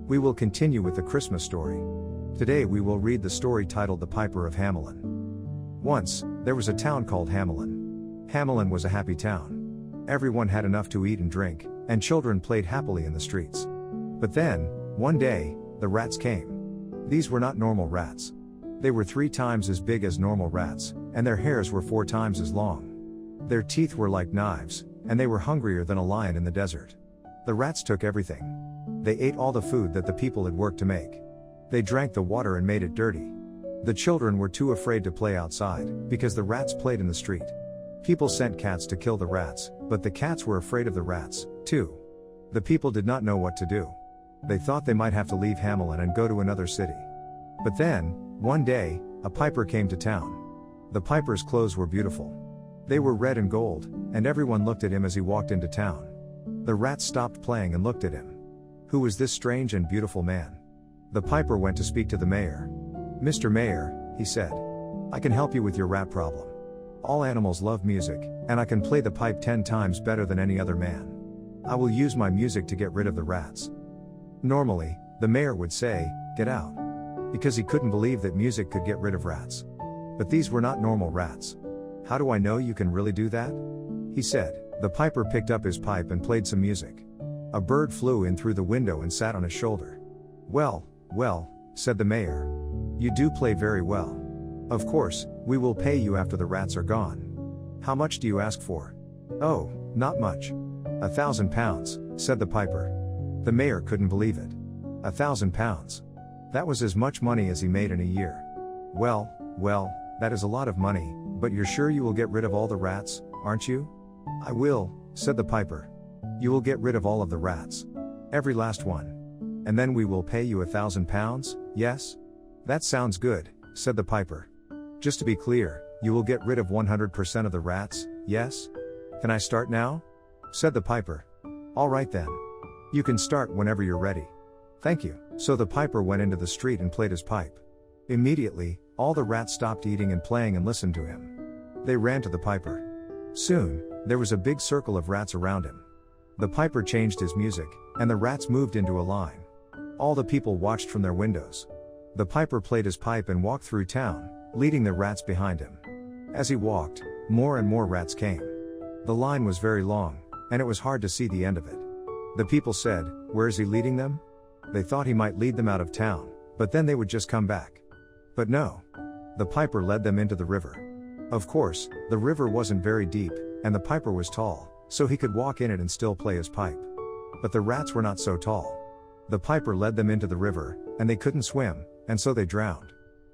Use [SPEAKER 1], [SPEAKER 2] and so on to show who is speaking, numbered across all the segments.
[SPEAKER 1] We will continue with the Christmas story. Today we will read the story titled The Piper of Hamelin. Once, there was a town called Hamelin. Hamelin was a happy town. Everyone had enough to eat and drink, and children played happily in the streets. But then, one day, the rats came. These were not normal rats. They were 3 times as big as normal rats, and their hairs were 4 times as long. Their teeth were like knives, and they were hungrier than a lion in the desert. The rats took everything. They ate all the food that the people had worked to make. They drank the water and made it dirty. The children were too afraid to play outside, because the rats played in the street. People sent cats to kill the rats, but the cats were afraid of the rats, too. The people did not know what to do. They thought they might have to leave Hamelin and go to another city. But then, one day, a piper came to town. The piper's clothes were beautiful. They were red and gold, and everyone looked at him as he walked into town. The rats stopped playing and looked at him. Who was this strange and beautiful man? The piper went to speak to the mayor. "Mr. Mayor," he said, "I can help you with your rat problem. All animals love music, and I can play the pipe 10 times better than any other man. I will use my music to get rid of the rats." Normally, the mayor would say, "Get out," because he couldn't believe that music could get rid of rats. But these were not normal rats. "How do I know you can really do that?" he said. The piper picked up his pipe and played some music. A bird flew in through the window and sat on his shoulder. Well, said the mayor. "You do play very well. Of course, we will pay you after the rats are gone. How much do you ask for?" "Oh, not much. 1,000 pounds, said the piper. The mayor couldn't believe it. 1,000 pounds. That was as much money as he made in a year. Well, that is a lot of money, but you're sure you will get rid of all the rats, aren't you?" "I will," said the piper. "You will get rid of all of the rats. Every last one. And then we will pay you 1,000 pounds, yes?" "That sounds good," said the piper. "Just to be clear, you will get rid of 100% of the rats, yes?" "Can I start now?" said the piper. "All right then. You can start whenever you're ready." "Thank you." So the piper went into the street and played his pipe. Immediately, all the rats stopped eating and playing and listened to him. They ran to the piper. Soon, there was a big circle of rats around him. The piper changed his music, and the rats moved into a line. All the people watched from their windows. The piper played his pipe and walked through town, leading the rats behind him. As he walked, more and more rats came. The line was very long, and it was hard to see the end of it. The people said, "Where is he leading them?" They thought he might lead them out of town, but then they would just come back. But no. The piper led them into the river. Of course, the river wasn't very deep, and the piper was tall, so he could walk in it and still play his pipe. But the rats were not so tall. The piper led them into the river, and they couldn't swim, and so they drowned.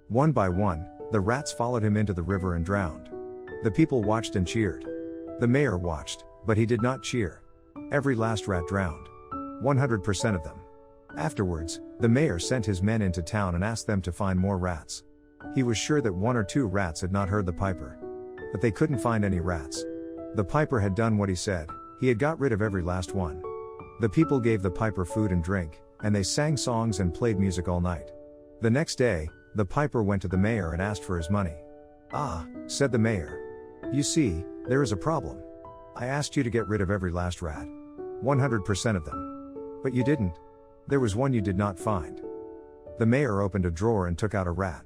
[SPEAKER 1] One by one, the rats followed him into the river and drowned. The people watched and cheered. The mayor watched, but he did not cheer. Every last rat drowned. 100% of them. Afterwards, the mayor sent his men into town and asked them to find more rats. He was sure that 1 or 2 rats had not heard the piper. But they couldn't find any rats. The piper had done what he said. He had got rid of every last one. The people gave the piper food and drink, and they sang songs and played music all night. The next day, the piper went to the mayor and asked for his money. "Ah," said the mayor. "You see, there is a problem. I asked you to get rid of every last rat. 100% of them. But you didn't. There was one you did not find." The mayor opened a drawer and took out a rat.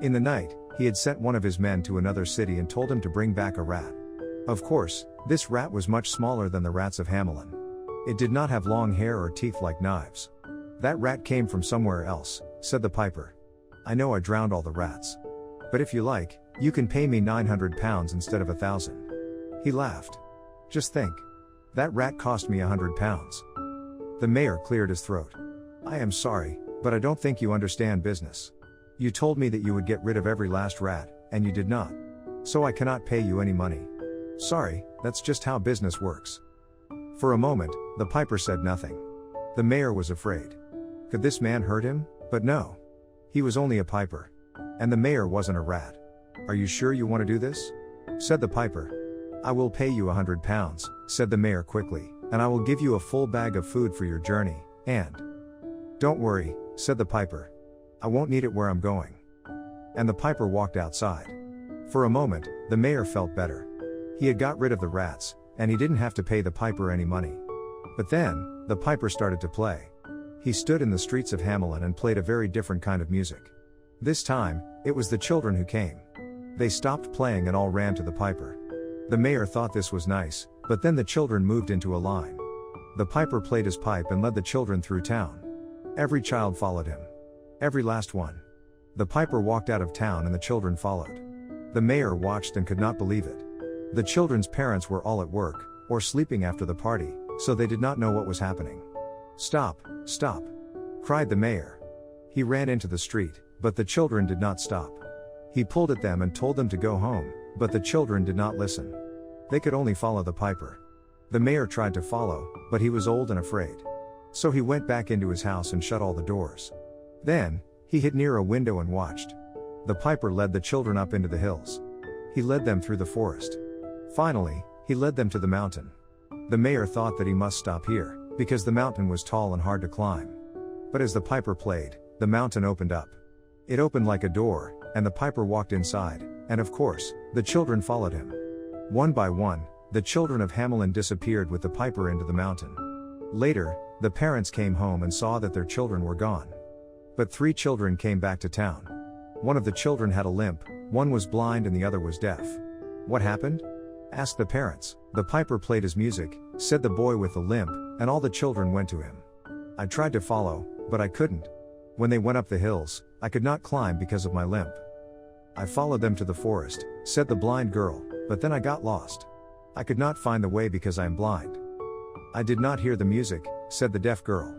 [SPEAKER 1] In the night, he had sent one of his men to another city and told him to bring back a rat. Of course, this rat was much smaller than the rats of Hamelin. It did not have long hair or teeth like knives. "That rat came from somewhere else," said the piper. "I know I drowned all the rats. But if you like, you can pay me 900 pounds instead of 1,000. He laughed. "Just think. That rat cost me 100 pounds. The mayor cleared his throat. "I am sorry, but I don't think you understand business. You told me that you would get rid of every last rat, and you did not. So I cannot pay you any money. Sorry, that's just how business works." For a moment, the piper said nothing. The mayor was afraid. Could this man hurt him? But no. He was only a piper. And the mayor wasn't a rat. "Are you sure you want to do this?" said the piper. "I will pay you 100 pounds, said the mayor quickly, "and I will give you a full bag of food for your journey, and—" "Don't worry," said the piper. "I won't need it where I'm going." And the piper walked outside. For a moment, the mayor felt better. He had got rid of the rats, and he didn't have to pay the piper any money. But then, the piper started to play. He stood in the streets of Hamelin and played a very different kind of music. This time, it was the children who came. They stopped playing and all ran to the piper. The mayor thought this was nice, but then the children moved into a line. The piper played his pipe and led the children through town. Every child followed him. Every last one. The piper walked out of town and the children followed. The mayor watched and could not believe it. The children's parents were all at work, or sleeping after the party, so they did not know what was happening. "Stop, stop!" cried the mayor. He ran into the street, but the children did not stop. He pulled at them and told them to go home, but the children did not listen. They could only follow the piper. The mayor tried to follow, but he was old and afraid. So he went back into his house and shut all the doors. Then, he hid near a window and watched. The piper led the children up into the hills. He led them through the forest. Finally, he led them to the mountain. The mayor thought that he must stop here, because the mountain was tall and hard to climb. But as the piper played, the mountain opened up. It opened like a door, and the piper walked inside, and of course, the children followed him. One by one, the children of Hamelin disappeared with the piper into the mountain. Later, the parents came home and saw that their children were gone. But 3 children came back to town. One of the children had a limp, one was blind and the other was deaf. "What happened?" asked the parents. "The piper played his music," said the boy with the limp, and all the children went to him. "I tried to follow, but I couldn't. When they went up the hills, I could not climb because of my limp. I followed them to the forest," said the blind girl, "but then I got lost. I could not find the way because I am blind." "I did not hear the music," said the deaf girl.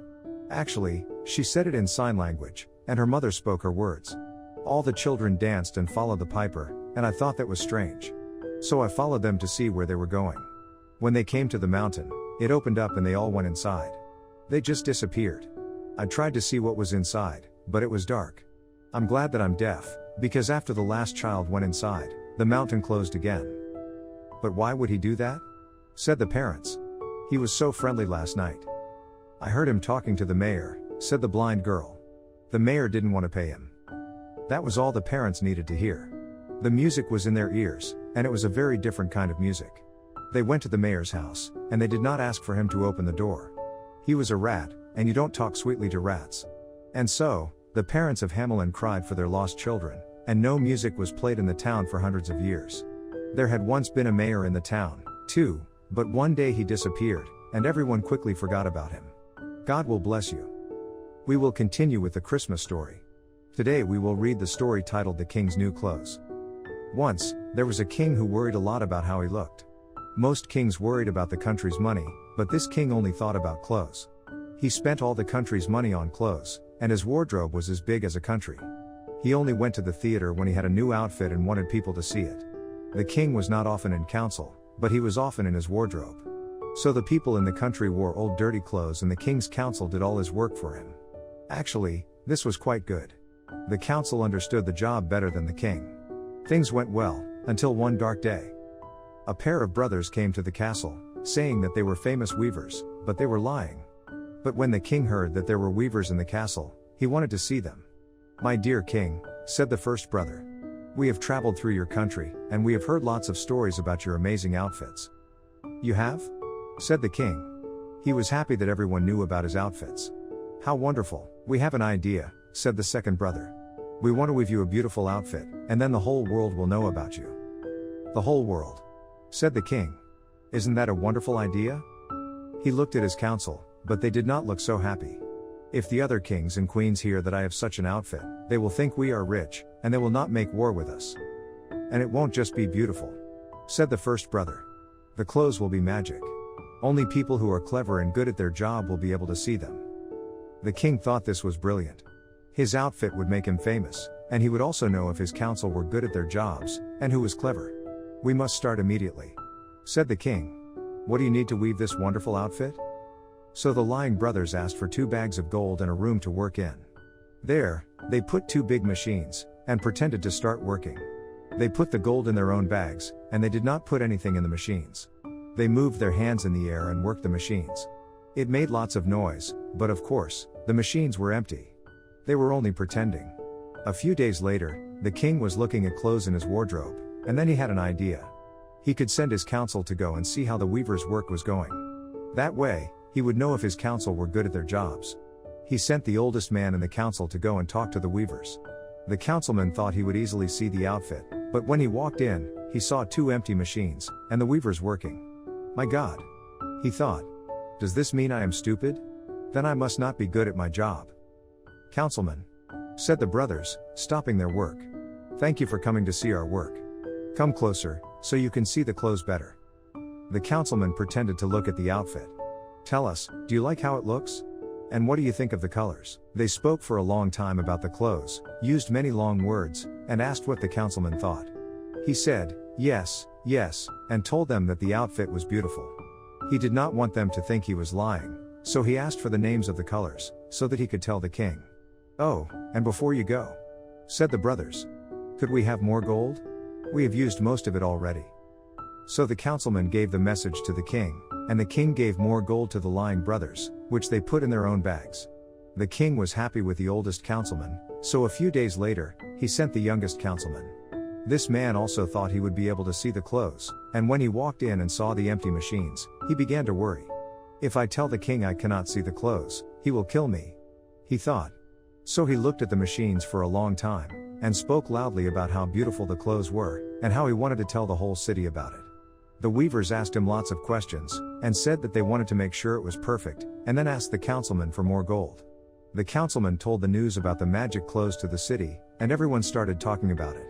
[SPEAKER 1] Actually, she said it in sign language, and her mother spoke her words. All the children danced and followed the piper, and I thought that was strange. So I followed them to see where they were going. When they came to the mountain, it opened up and they all went inside. They just disappeared. I tried to see what was inside, but it was dark. I'm glad that I'm deaf, because after the last child went inside, the mountain closed again. "But why would he do that?" said the parents. "He was so friendly last night." "I heard him talking to the mayor," said the blind girl. "The mayor didn't want to pay him." That was all the parents needed to hear. The music was in their ears, and it was a very different kind of music. They went to the mayor's house, and they did not ask for him to open the door. He was a rat, and you don't talk sweetly to rats. And so, the parents of Hamelin cried for their lost children, and no music was played in the town for hundreds of years. There had once been a mayor in the town, too, but one day he disappeared, and everyone quickly forgot about him. God will bless you. We will continue with the Christmas story. Today we will read the story titled The King's New Clothes. Once, there was a king who worried a lot about how he looked. Most kings worried about the country's money, but this king only thought about clothes. He spent all the country's money on clothes, and his wardrobe was as big as a country. He only went to the theater when he had a new outfit and wanted people to see it. The king was not often in council, but he was often in his wardrobe. So the people in the country wore old dirty clothes and the king's council did all his work for him. Actually, this was quite good. The council understood the job better than the king. Things went well, until one dark day. A pair of brothers came to the castle, saying that they were famous weavers, but they were lying. But when the king heard that there were weavers in the castle, he wanted to see them. "My dear king," said the first brother, "we have traveled through your country, and we have heard lots of stories about your amazing outfits." "You have?" said the king. He was happy that everyone knew about his outfits. "How wonderful, we have an idea," said the second brother. "We want to weave you a beautiful outfit, and then the whole world will know about you." "The whole world?" said the king. "Isn't that a wonderful idea?" He looked at his council, but they did not look so happy. "If the other kings and queens hear that I have such an outfit, they will think we are rich, and they will not make war with us. And it won't just be beautiful," said the first brother. "The clothes will be magic. Only people who are clever and good at their job will be able to see them." The king thought this was brilliant. His outfit would make him famous, and he would also know if his council were good at their jobs, and who was clever. "We must start immediately," said the king. "What do you need to weave this wonderful outfit?" So the lying brothers asked for 2 bags of gold and a room to work in. There, they put 2 big machines, and pretended to start working. They put the gold in their own bags, and they did not put anything in the machines. They moved their hands in the air and worked the machines. It made lots of noise, but of course, the machines were empty. They were only pretending. A few days later, the king was looking at clothes in his wardrobe, and then he had an idea. He could send his council to go and see how the weaver's work was going. That way, he would know if his council were good at their jobs. He sent the oldest man in the council to go and talk to the weavers. The councilman thought he would easily see the outfit, but when he walked in, he saw 2 empty machines, and the weavers working. My God! He thought. Does this mean I am stupid? Then I must not be good at my job. Councilman, said the brothers, stopping their work. Thank you for coming to see our work. Come closer, so you can see the clothes better. The councilman pretended to look at the outfit. Tell us, do you like how it looks? And what do you think of the colors? They spoke for a long time about the clothes, used many long words, and asked what the councilman thought. He said, yes, yes, and told them that the outfit was beautiful. He did not want them to think he was lying, so he asked for the names of the colors, so that he could tell the king. Oh, and before you go, said the brothers, could we have more gold? We have used most of it already. So the councilman gave the message to the king, and the king gave more gold to the lying brothers, which they put in their own bags. The king was happy with the oldest councilman, so a few days later, he sent the youngest councilman. This man also thought he would be able to see the clothes, and when he walked in and saw the empty machines, he began to worry. If I tell the king I cannot see the clothes, he will kill me, he thought. So he looked at the machines for a long time, and spoke loudly about how beautiful the clothes were, and how he wanted to tell the whole city about it. The weavers asked him lots of questions, and said that they wanted to make sure it was perfect, and then asked the councilman for more gold. The councilman told the news about the magic clothes to the city, and everyone started talking about it.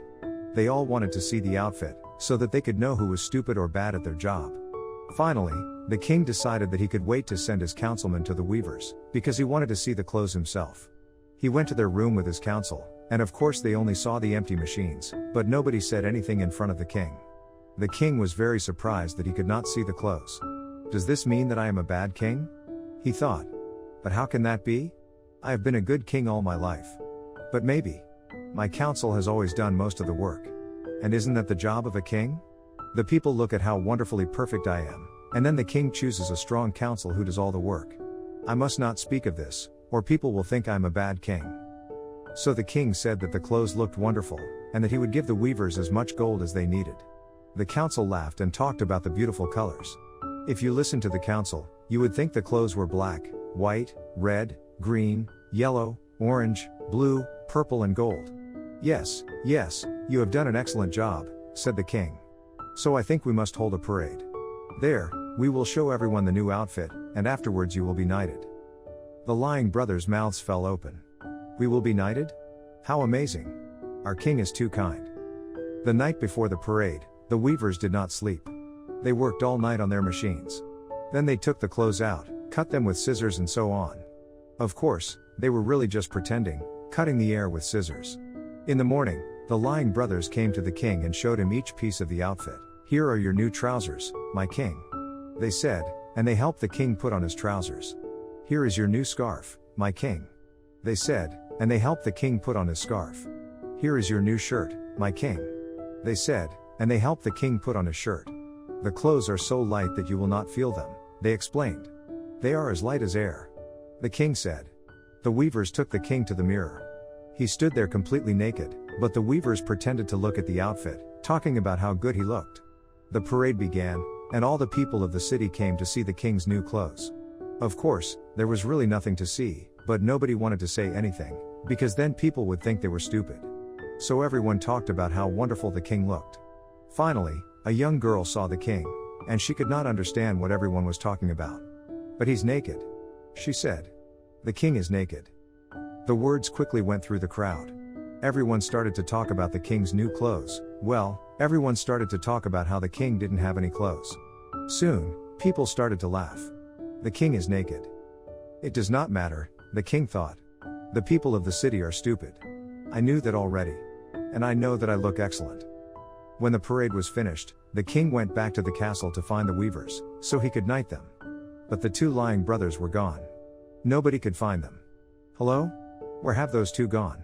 [SPEAKER 1] They all wanted to see the outfit, so that they could know who was stupid or bad at their job. Finally, the king decided that he could wait to send his councilman to the weavers, because he wanted to see the clothes himself. He went to their room with his council, and of course they only saw the empty machines, but nobody said anything in front of the king. The king was very surprised that he could not see the clothes. Does this mean that I am a bad king? He thought. But how can that be? I have been a good king all my life. But maybe. My council has always done most of the work. And isn't that the job of a king? The people look at how wonderfully perfect I am, and then the king chooses a strong council who does all the work. I must not speak of this, or people will think I am a bad king. So the king said that the clothes looked wonderful, and that he would give the weavers as much gold as they needed. The council laughed and talked about the beautiful colors. If you listened to the council, you would think the clothes were black, white, red, green, yellow, orange, blue, purple and gold. Yes, yes, you have done an excellent job, said the king. So I think we must hold a parade. There, we will show everyone the new outfit, and afterwards you will be knighted. The lying brothers' mouths fell open. We will be knighted? How amazing! Our king is too kind. The night before the parade, the weavers did not sleep. They worked all night on their machines. Then they took the clothes out, cut them with scissors and so on. Of course, they were really just pretending, cutting the air with scissors. In the morning, the lying brothers came to the king and showed him each piece of the outfit. Here are your new trousers, my king, they said, and they helped the king put on his trousers. Here is your new scarf, my king, they said, and they helped the king put on his scarf. Here is your new shirt, my king, they said, and they helped the king put on his shirt. The clothes are so light that you will not feel them, they explained. They are as light as air, the king said. The weavers took the king to the mirror. He stood there completely naked, but the weavers pretended to look at the outfit, talking about how good he looked. The parade began, and all the people of the city came to see the king's new clothes. Of course, there was really nothing to see, but nobody wanted to say anything, because then people would think they were stupid. So everyone talked about how wonderful the king looked. Finally, a young girl saw the king, and she could not understand what everyone was talking about. But he's naked, she said. The king is naked. The words quickly went through the crowd. Everyone started to talk about the king's new clothes. Well, everyone started to talk about how the king didn't have any clothes. Soon, people started to laugh. The king is naked. It does not matter, the king thought. The people of the city are stupid. I knew that already. And I know that I look excellent. When the parade was finished, the king went back to the castle to find the weavers, so he could knight them. But the 2 lying brothers were gone. Nobody could find them. Hello? Where have those 2 gone?